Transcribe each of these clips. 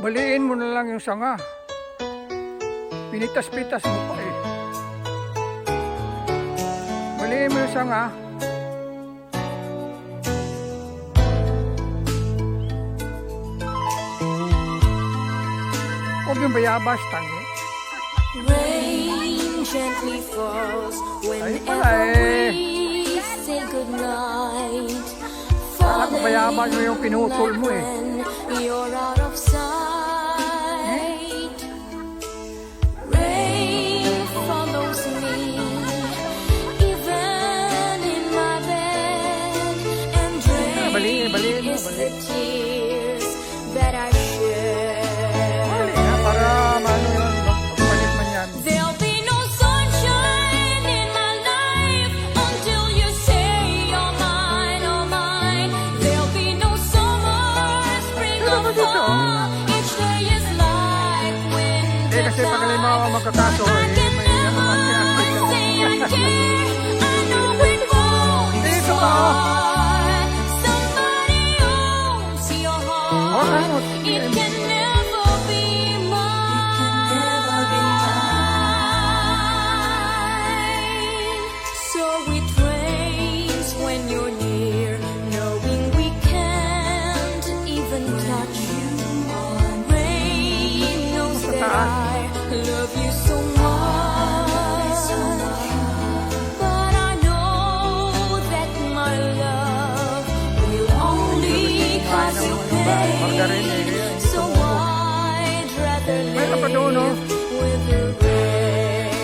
Baliin mo na lang yung sanga. Pinitas-pitas mo pa eh. Baliin mo yung sanga. Huwag yung bayabas, tangi. Rain gently falls whenever we say goodnight. Ako bayabas mo yung pinutol mo eh. You're out of sight. Rain follows me even in my bed, and rain is the tears that I shed. Bali na, para maano yun, magpalit man yan. There'll be no sunshine in my life until you say you're mine, oh mine. There'll be no summer, spring or fall. Each day is like winter Eh kasi pag halimbawa magkakaso eh, may say I care. I know it won't be Dito so pa. hard. Somebody owns your heart. It can never be mine. So it rains when you're near, knowing we can't even touch you. Rain knows that I love you so much, but I know that my love will only cause you pain. So I'd rather live with the rain.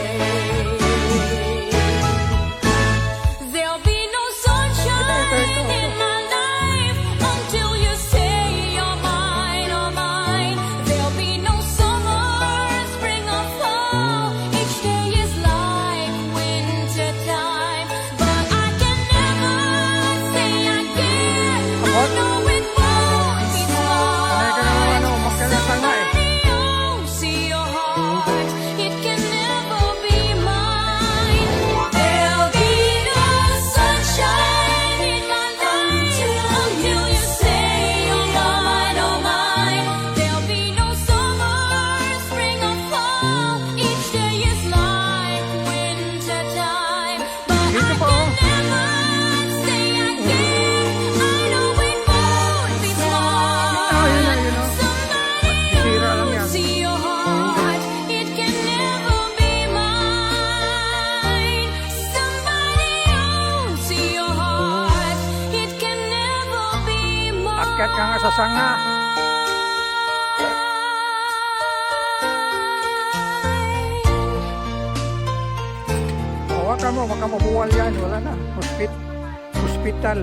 There'll be no sunshine in my life until you say you're mine, oh mine. There'll be no summer, spring or fall. Each day is like winter time, but I can never say I care. I know it won't be smart. Somebody owns your heart. It can never be mine. There'll be no sunshine in my life until you say you're mine, oh mine. There'll be no summer, spring or fall. Each day is like winter time, but I can never say I care. I know it won't be smart. Somebody owns your heart. It can never be mine. Somebody owns your heart. It can never be mine. Akyat ka nga sa sanga. Huwag ka mabuwal yan. Wala na. Hospital.